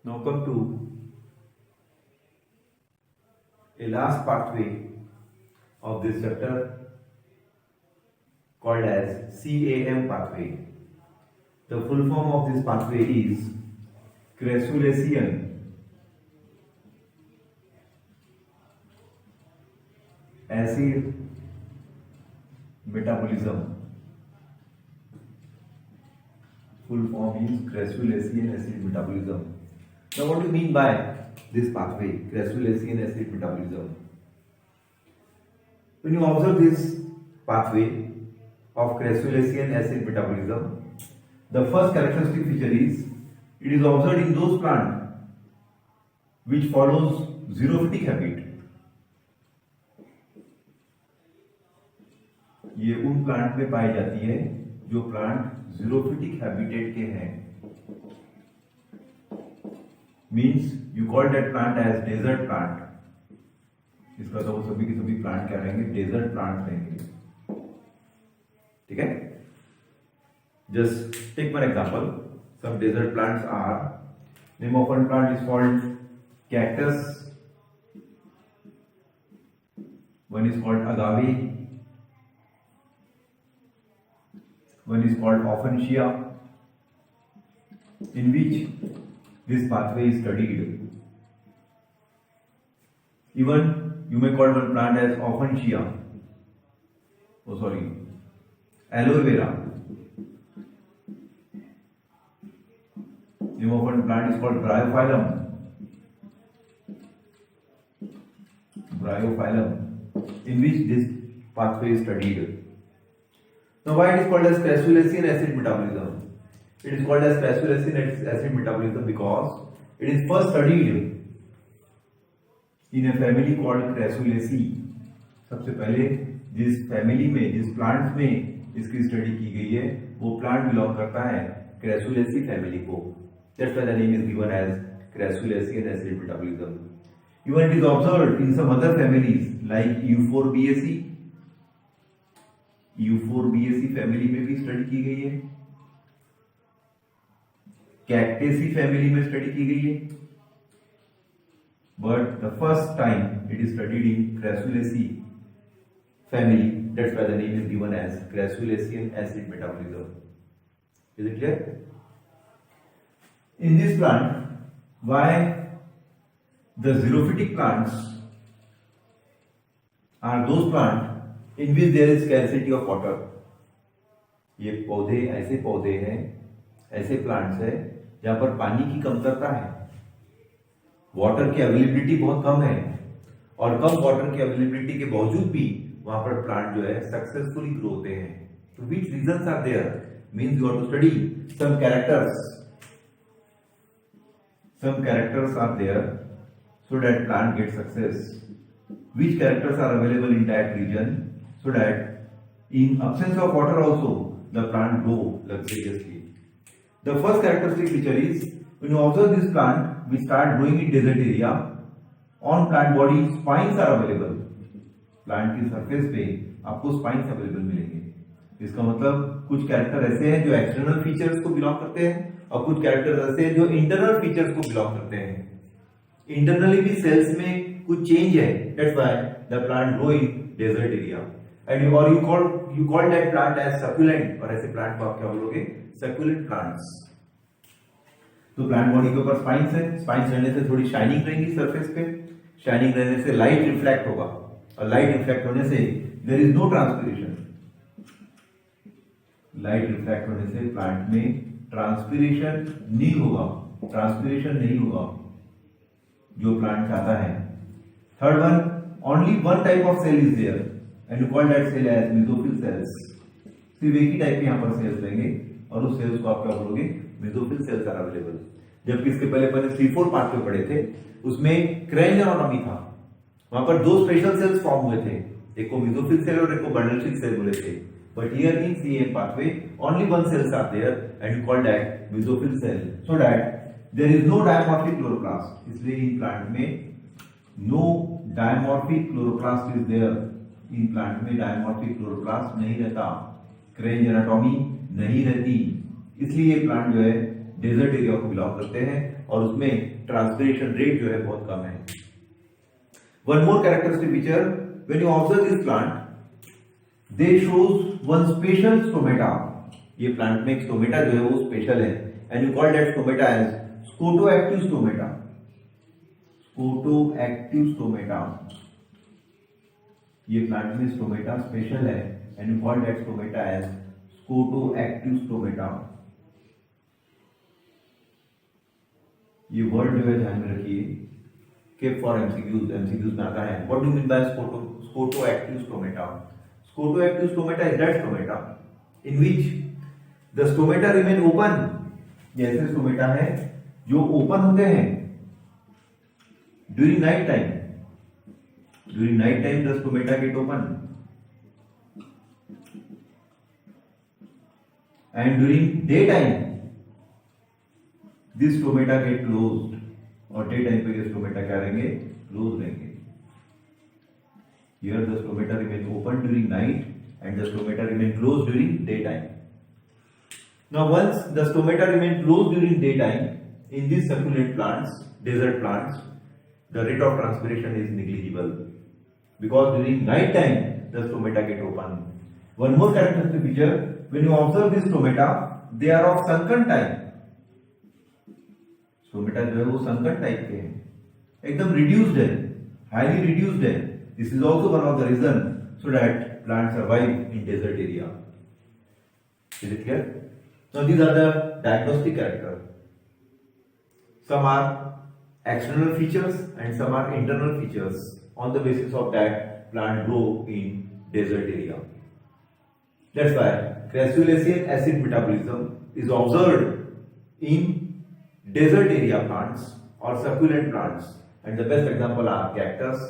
Now come to a last pathway of this chapter called as CAM pathway. The full form of this pathway is crassulacean acid metabolism. Full form is crassulacean acid metabolism. Now what do you mean by this pathway, crassulacean acid metabolism? When you observe this pathway of crassulacean acid metabolism, the first characteristic feature is it is observed in those plants which follows xerophytic habit. ये उन plant में पाई जाती है जो plant xerophytic habitat के हैं. Means you call that plant as desert plant. इसका तो सभी के सभी प्लांट क्या रहेंगे? डेजर्ट प्लांट रहेंगे. ठीक है. Just take one example. Some desert plants are, name of one plant is called cactus, one is called agave, one is called Opuntia, in which this pathway is studied. Even you may call one plant as Opuntia, aloe vera. Name of one plant is called Bryophyllum. In which this pathway is studied. Now why it is called as crassulacean acid metabolism? It is called as crassulacean acid metabolism because it is first studied in a family called Crassulaceae. सबसे पहले जिस family में, जिस plant में इसकी study की गई है वो प्लांट बिलोंग करता है Crassulaceae फैमिली को. That's why the name is given as crassulacean acid metabolism. Even it is observed in some other families like Euphorbiaceae. Euphorbiaceae family में भी स्टडी की गई है, कैक्टेसी फैमिली में स्टडी की गई है, but the first time it is studied in Crassulaceae family. That's why the name is given as crassulacean acid metabolism. Is it clear? In this plant, why the xerophytic plants are those plants in which there is scarcity of water. ये पौधे ऐसे पौधे हैं, ऐसे plants है जहां पर पानी की कमतरता है, वाटर की अवेलेबिलिटी बहुत कम है, और कम वाटर की अवेलेबिलिटी के बावजूद भी वहां पर प्लांट जो है सक्सेसफुली ग्रो होते हैं. तो which reasons are there? Means you have to study some characters. Some characters are there so that plant gets success. Which characters are available in that region? So that in absence of water also the plant grow luxuriously. The first characteristic feature is when you observe this plant which start growing in desert area, on plant body spines are available. Plant की surface पे आपको spines available मिलेंगे. इसका मतलब कुछ character ऐसे हैं जो एक्सटर्नल फीचर्स को बिलोंग करते हैं और कुछ कैरेक्टर्स ऐसे हैं जो इंटरनल फीचर्स को बिलोंग करते हैं. इंटरनली भी सेल्स में कुछ चेंज है. That's why the plant grow in desert area. And you call that plant as succulent, और ऐसे प्लांट को आप क्या बोलोगे? Succulent plants. तो प्लांट बॉडी के ऊपर स्पाइन्स है, स्पाइन्स रहने से थोड़ी शाइनिंग रहेंगी सरफेस पे, शाइनिंग रहने से लाइट रिफ्लेक्ट होगा, और लाइट रिफ्लेक्ट होने से there is no transpiration. Light reflect होने से प्लांट में ट्रांसपिरेशन नहीं होगा, ट्रांसपिरेशन नहीं होगा जो प्लांट चाहता है. Third one, only one type of cell is there and you call that cell as mesophyll cells. सिर्फ एक ही टाइप के यहाँ पर सेल्स रहेंगे और उस सेल्स को आप क्या बोलोगे? Mesophyll cells are available. जबकि इसके पहले पहले 3-4 पार्ट में पढ़े थे, उसमें क्रेंज एनाटॉमी था, वहां पर दो स्पेशल सेल्स फॉर्म हुए थे, एक को मेसोफिल सेल और एक को बंडलशिक सेल बोले थे. But here in CAM pathway only one cells are there and you call that mesophyll cell, so that there is no dimorphic chloroplast. इसलिए इन प्लांट में no dimorphic chloroplast is there. In plant में dimorphic chloroplast नहीं रहता, क्रेंज anatomy नहीं रहती, इसलिए ये plant जो है डेजर्ट एरिया को बिलोंग करते हैं और उसमें ट्रांसपिरेशन रेट जो है बहुत कम है। One more characteristic feature, when you observe this plant they shows one special stomata. ये प्लांट में एक स्टोमेटा जो है वो स्पेशल है and you call that stomata as scotoactive stomata. Scotoactive stomata, ये प्लांट में स्टोमेटा स्पेशल है and you call that stomata as scotoactive stomata. ये वर्ड जो है ध्यान में रखिए, केप फॉर एमसीक्यूज, एमसीक्यूज में आता है। What do mean by scotoactive stomata? Scotoactive stomata is that stomata in which the stomata remain open. ये ऐसे स्टोमेटा है जो ओपन होते हैं during night time. During night time the stomata get open and during day time this stomata get closed. और day time पे ये stomata क्या रहेंगे? क्लोज रहेंगे। Here the stomata remain open during night and the stomata remain closed during daytime. Now once the stomata remain closed during daytime, in these succulent plants, desert plants, the rate of transpiration is negligible because during night time the stomata get open. One more characteristic feature, when you observe these stomata, they are of sunken type. Stomata जो है वो संकट type के हैं, एकदम reduced है, highly reduced है। This is also one of the reason so that plant survive in desert area. Is it clear? Now these are the diagnostic character. Some are external features and some are internal features on the basis of that plant grow in desert area. That's why crassulacean acid metabolism is observed in desert area plants or succulent plants, and the best example are cactus,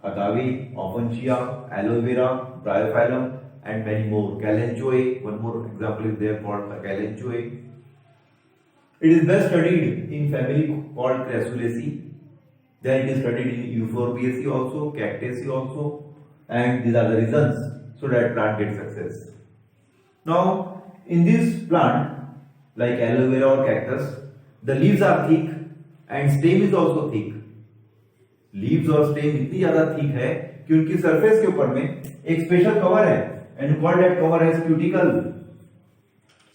agave, opuntia, aloe vera, bryophyllum, and many more. Kalanchoe, one more example is there called kalanchoe. It is best studied in family called Crassulaceae. Then it is studied in Euphorbiaceae also, Cactaceae also, and these are the reasons so that plant gets success. Now, in this plant, like aloe vera or cactus, the leaves are thick and stem is also thick. Leaves और stem इतनी ज्यादा thick है कि उनकी surface के ऊपर में एक स्पेशल कवर है and you call that cover as cuticle.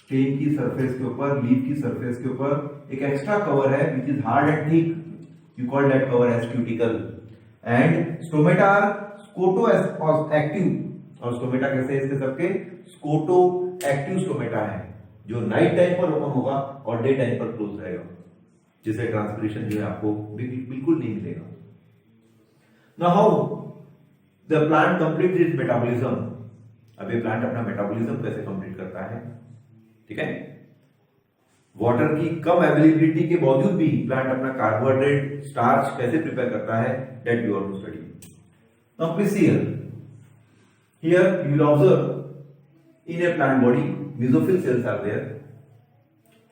Stem की सरफेस के ऊपर, लीफ की सरफेस के ऊपर एक एक्स्ट्रा कवर है which is hard and thick. You call that cover as cuticle. And stomata are scotoactive. और स्टोमेटा कैसे है इसके सबके? स्कोटोएक्टिव स्टोमेटा है जो नाइट टाइम पर ओपन होगा और डे टाइम पर क्लोज रहेगा, जिससे ट्रांसपिरेशन जो है आपको बिल्कुल नहीं मिलेगा। Now how the plant complete it's metabolism. अब ये प्लांट अपना मेटाबॉलिज्म कैसे कंप्लीट करता है? ठीक है, वाटर की कम अवेलेबिलिटी के बावजूद भी प्लांट अपना कार्बोहाइड्रेट स्टार्च कैसे प्रिपेयर करता है, that you are to study. Now please see here you will observe in a plant body mesophyll cells are there.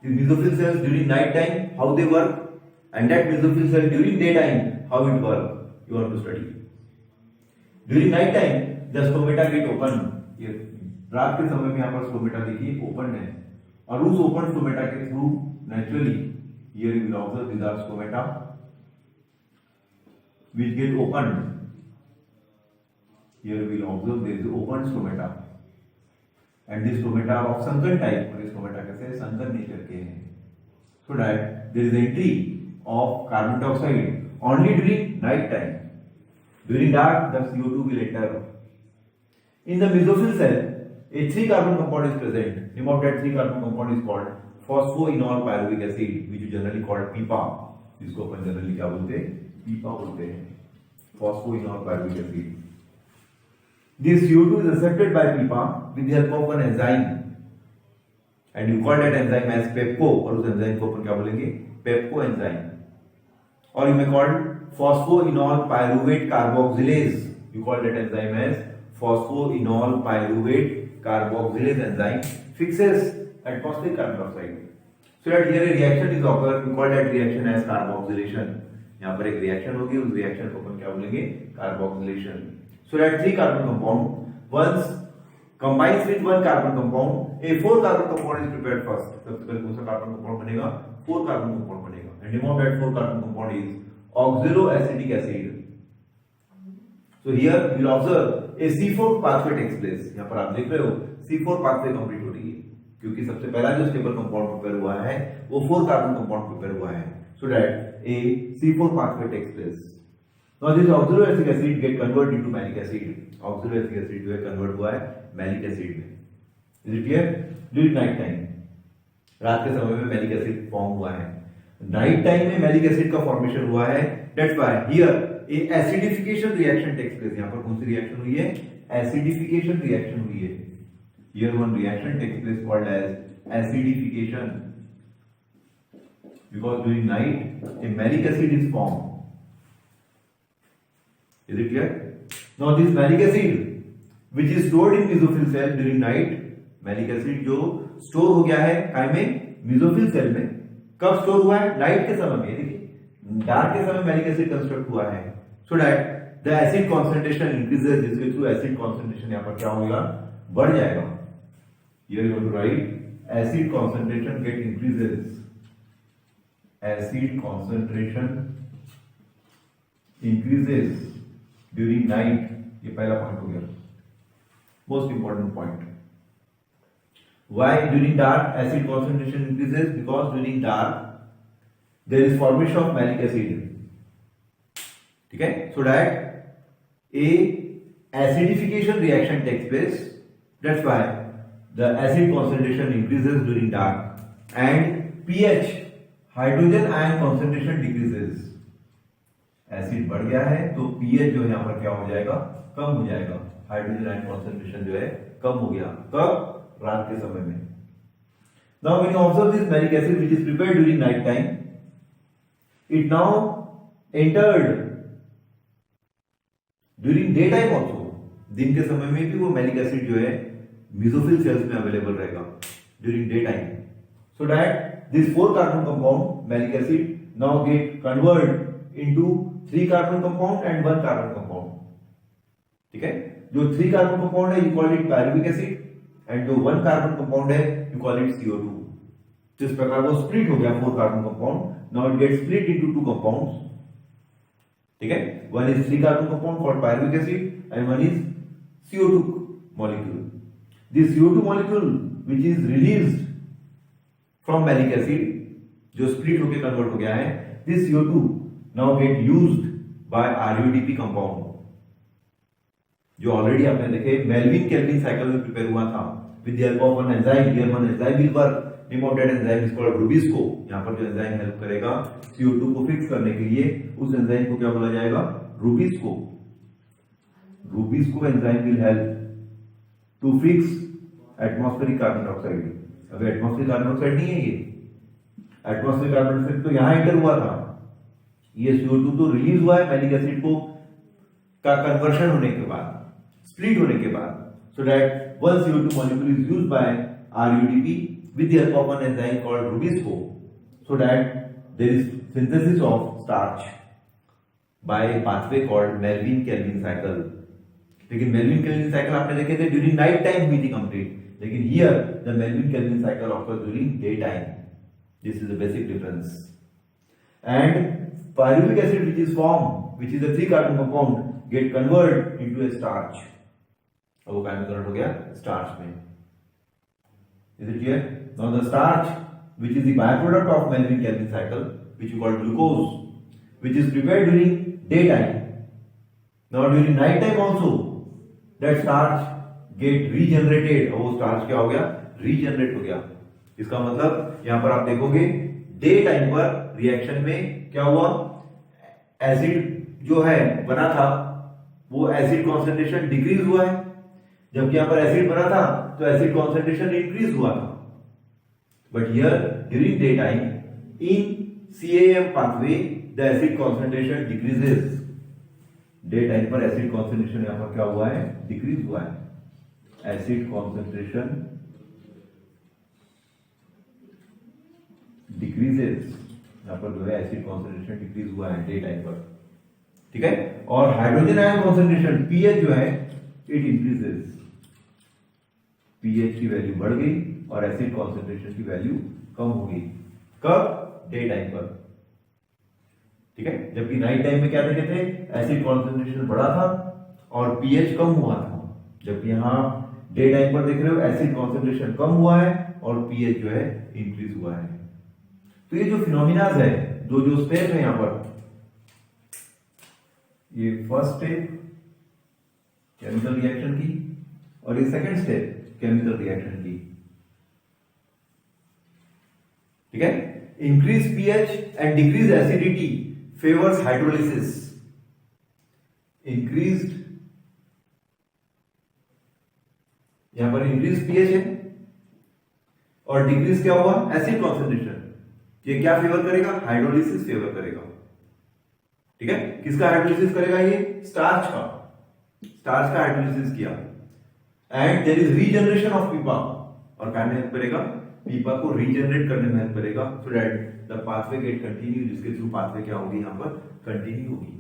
The mesophyll cells during night time how they work, and that mesophyll cell during daytime how it work, you want to study. During night time the stomata get open. ये रात के समय में यहाँ पर stomata देखिए open है और उस ओपन स्टोमेटा के through naturally here you will observe these are stomata which get opened. Here we will observe there is open stomata. And these stomata are of sunken type, और ये stomata कैसे sunken nature के हैं, so that there is entry of carbon dioxide only during night time. During dark, the CO2 will enter. In the mesophyll cell, a 3-carbon compound is present. Name of that 3-carbon compound is called phosphoenol pyruvic acid, which is generally called PIPA. जिसको अपन generally क्या बोलते हैं? PIPA बोलते हैं, phosphoenol pyruvic acid. This CO2 is accepted by PIPA with the help of an enzyme, and you call that enzyme as PEPCO, और उस enzyme को अपन क्या बोलेंगे? PEPCO enzyme. Or you may call phosphoenol pyruvate carboxylase. You call that enzyme as phosphoenol pyruvate carboxylase enzyme. Fixes atmospheric carbon dioxide. So that here a reaction is occurred. You call that reaction as carboxylation. यहाँ पर एक reaction होगी, उस reaction को अपन क्या बोलेंगे? Carboxylation. So that 3-carbon compound once combines with one carbon compound, a 4 carbon compound is prepared first. सबसे पहले कौन सा कार्बन कंपाउंड बनेगा? 4 कार्बन कंपाउंड बनेगा. And name of that 4 carbon compound is oxaloacetic acid. So here you will observe a C4 pathway takes place. यहाँ पर आप देख रहे हो C4 pathway complete हो रही है, क्योंकि सबसे पहला जो स्टेबल कंपाउंड प्रिपेयर हुआ है वो 4 कार्बन कंपाउंड प्रिपेयर हुआ है. So that a C4 pathway takes place. Now this oxaloacetic acid get converted into malic acid. Oxaloacetic acid जो है कन्वर्ट हुआ है मैलिक एसिड में. Is it clear? During night time, रात के समय में मैलिक एसिड फॉर्म हुआ है. नाइट टाइम में मैलिक एसिड का फॉर्मेशन हुआ है. That's why here a acidification reaction takes place. यहाँ पर कौन सी रिएक्शन हुई है? Acidification reaction हुई है. Here one reaction takes place called as acidification, because during night a malic acid is formed. Is it clear? Now this malic acid which is stored in mesophyll cell during night, malic acid जो store हो गया है काय में? mesophyll cell में. कब store हुआ है? नाइट के समय में. देखिए डार्क के समय मैलिक एसिड कंस्ट्रक्ट हुआ है. सो that the acid concentration increases, जिसके थ्रू एसिड कॉन्सेंट्रेशन यहाँ पर क्या होगा? बढ़ जाएगा. Here you want to write acid concentration get increases. Acid concentration increases during night. ये पहला पॉइंट हो गया, most important point. Why during dark acid concentration increases? Because during dark there is formation of malic acid. ठीक है? So that a acidification reaction takes place. That's why the acid concentration increases during dark, and pH, hydrogen ion concentration decreases. Acid बढ़ गया है तो pH जो है यहाँ पर क्या हो जाएगा? कम हो जाएगा. हाइड्रोजन आयन कॉन्सेंट्रेशन जो है कम हो गया. कब? रात के समय में. Now when you observe this malic acid which is prepared during night time, it now entered during daytime also. दिन के समय में भी वो मैलिक एसिड जो है mesophyll cells में अवेलेबल रहेगा during daytime. So that this 4 carbon compound malic acid now get converted into 3 carbon compound and 1 carbon compound. ठीक है? जो 3 कार्बन कंपाउंड है you call it pyruvic acid, and जो 1 carbon compound है you call it CO2. जिस प्रकार वो split हो गया 4 carbon compound, now it gets split into 2 compounds. ठीक है? One is 3 carbon compound called pyruvic acid and one is CO2 molecule. This CO2 molecule which is released from malic acid, जो split होकर convert हो गया है, this CO2 now get used by RUDP compound, जो already आपने देखे Melvin Calvin cycle में prepare हुआ था with the help of one enzyme. Here one enzyme will work. Name of that enzyme is called rubisco. यहाँ पर जो enzyme help करेगा CO2 को फिक्स करने के लिए, उस एंजाइम को क्या बोला जाएगा? Rubisco. Rubisco enzyme will help to fix atmospheric carbon dioxide. अगर एटमॉस्फेरिक कार्बन डाइऑक्साइड नहीं है, ये एटमॉस्फेरिक कार्बन डाइऑक्साइड तो यहाँ एंटर हुआ था, ये CO2 तो रिलीज हुआ है मैलिक एसिड को का कन्वर्शन होने के बाद, स्प्लिट होने के बाद. So that one CO2 molecule is used by RUDP with the help of an enzyme called Rubisco, so that there is synthesis of starch by a pathway called Melvin-Kelvin cycle. लेकिन Melvin-Kelvin cycle आपने देखे थे during night time हुई थी complete, लेकिन here the Melvin-Kelvin cycle occurs during daytime. This is the basic difference. And pyruvic acid which is formed, which is a 3 carbon compound, get converted into a starch. अब वो क्या convert हो गया? Starch में. Is it clear? Now the starch, which is the byproduct of Melvin-Kelvin cycle, which we call glucose, which is prepared during daytime. Now during night time also, that starch get regenerated. और वो starch क्या हो गया? Regenerate हो गया. इसका मतलब यहाँ पर आप देखोगे डे टाइम पर रिएक्शन में क्या हुआ? एसिड जो है बना था वो एसिड कॉन्सेंट्रेशन डिक्रीज हुआ है, जबकि यहां पर एसिड बना था तो एसिड कॉन्सेंट्रेशन इंक्रीज हुआ था. But here during day time in CAM pathway the acid concentration decreases. Day time पर एसिड कॉन्सेंट्रेशन यहां पर क्या हुआ है? डिक्रीज हुआ है. Acid concentration decreases. यहां पर जो है एसिड कॉन्सेंट्रेशन डिक्रीज हुआ है डे टाइम पर. ठीक है? और हाइड्रोजन आयन कॉन्सेंट्रेशन pH जो है इट इंक्रीजेस. पीएच की वैल्यू बढ़ गई और एसिड कॉन्सेंट्रेशन की वैल्यू कम हो गई। कब? डे टाइम पर। ठीक है, जबकि नाइट टाइम में क्या देखे थे, एसिड कॉन्सेंट्रेशन बढ़ा था और पीएच कम हुआ था। जबकि यहां डे टाइम पर देख रहे हो एसिड कॉन्सेंट्रेशन कम हुआ है और पीएच जो है इंक्रीज हुआ है। तो ये जो फिनोमिनाज है, जो स्टेप है यहां पर, ये फर्स्ट स्टेप केमिकल रिएक्शन की और ये सेकंड स्टेप केमिकल रिएक्शन की। ठीक है, increase pH and decrease acidity favours hydrolysis. Increased, यहां पर इंक्रीज पीएच है और डिक्रीज क्या हुआ, एसिड कॉन्सेंट्रेशन। ये क्या फेवर करेगा, हाइड्रोलिसिस फेवर करेगा। ठीक है, किसका हाइड्रोलिसिस करेगा, ये स्टार्च का हाइड्रोलिसिस किया। And there is regeneration of PEPA, और क्या हेल्प करेगा, पीपा को रीजनरेट करने में हेल्प करेगा, so that the pathway get continue, जिसके थ्रू पाथवे क्या होगी, यहां पर कंटिन्यू होगी,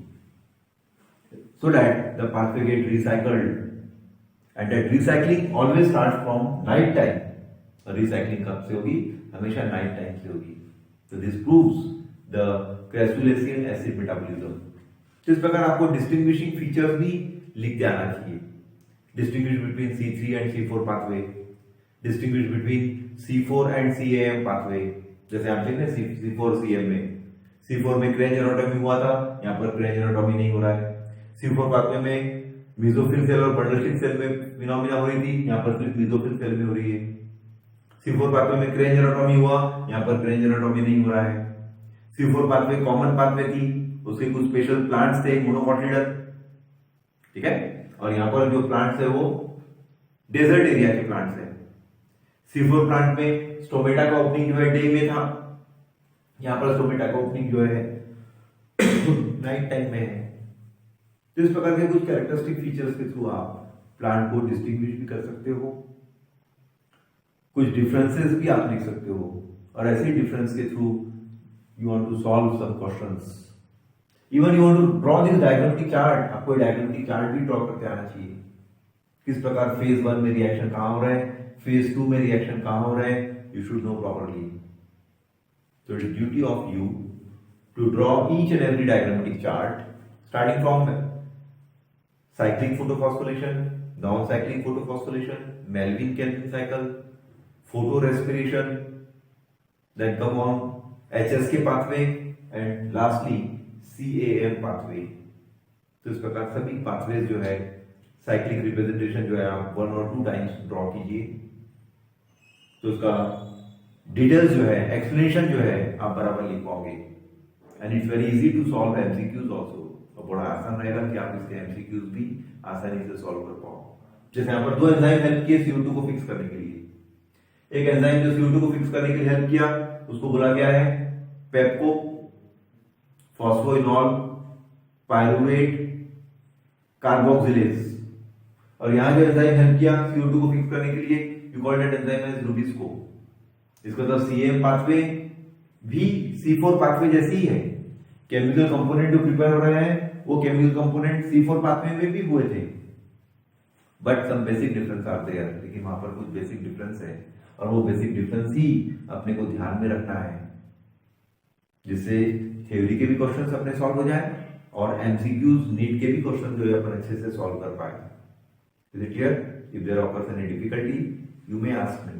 so that the pathway get recycled. And that recycling always start from night time. Recycling कब से होगी, हमेशा नाइट टाइम से होगी। So this proves the Crassulacean acid metabolism. तो इस प्रकार आपको डिस्टिंग्विशिंग फीचर्स भी लिख के आना चाहिए। Distinguish between C3 and C4 pathway, distinguish between C4 and CAM pathway. जैसे आप देखते हैं C4 CM में, C4 में क्रेंज एनाटॉमी हुआ था, यहाँ पर क्रेंज एनाटॉमी नहीं हो रहा है। C4 पाथवे में मेसोफिल सेल और बंडलशिप सेल में फिनोमिना हो रही थी, यहाँ पर सिर्फ मेसोफिल सेल में हो रही है। C4 पाथवे में क्रेंज एनाटॉमी हुआ, यहाँ पर क्रेंज एनाटॉमी नहीं हो रहा है। C4 पाथवे कॉमन पाथवे थी, उसके कुछ स्पेशल प्लांट्स थे, मोनोकोटिलिडन। ठीक है, और यहाँ पर जो प्लांट्स है वो डेजर्ट एरिया के प्लांट्स है। C4 प्लांट में स्टोमेटा का ओपनिंग जो है डे में था, यहाँ पर स्टोमेटा का ओपनिंग जो है नाइट टाइम में है। तो इस प्रकार के कुछ कैरेक्टरिस्टिक फीचर्स के थ्रू आप प्लांट को डिस्टिंग्विश भी कर सकते हो, कुछ डिफरेंसेस भी आप लिख सकते हो, और ऐसे डिफरेंस के through you want to solve some questions. Even you want to draw this diagrammatic chart, आपको डायग्रामेटिक चार्ट भी ड्रॉ करके आना चाहिए। किस प्रकार फेज 1 में रिएक्शन कहां हो रहा है, फेज 2 में रिएक्शन कहां हो रहा है, you should know properly. So it is duty of you to draw each and every diagrammatic chart starting from cyclic photophosphorylation, non-cyclic photophosphorylation, Melvin-Kelvin cycle, photorespiration, then come on HSK pathway and lastly CAM pathway। तो इस प्रकार सभी pathways जो है cyclic representation जो है आप 1 और 2 टाइम्स ड्रॉ कीजिए, तो उसका डिटेल्स जो है, एक्सप्लेनेशन जो है आप बराबर लिख पाओगे। And it's very easy to solve MCQs also, और बड़ा आसान रहेगा कि आप इसके एमसीक्यूज भी आसानी से सॉल्व कर पाओ। जैसे यहाँ पर 2 एंजाइम हेल्प किए CO2 को फिक्स करने के लिए। एक एंजाइम जो CO2 को फिक्स करने के लिए हेल्प किया उसको बोला गया है पेप्को फॉस्फोइनॉल पायरुवेट कार्बोक्सिलेज, और यहाँ जो एंजाइम हेल्प किया CO2 को फिक्स करने के लिए, you call that enzyme as rubisco. इसका मतलब CAM पाथवे भी C4 पाथवे जैसी ही है। केमिकल कंपोनेंट जो प्रिपेयर हो रहे हैं वो केमिकल कंपोनेंट C4 पाथवे में भी हुए थे, but some basic difference are there. लेकिन वहां पर कुछ बेसिक डिफरेंस है, और वो बेसिक डिफरेंस ही अपने को ध्यान में रखना है, जिससे थ्योरी के भी क्वेश्चंस अपने सॉल्व हो जाए और एमसीक्यूज नीट के भी क्वेश्चन जो है अपन अच्छे से सॉल्व कर पाए। Is it clear? If there occurs any difficulty you may ask me.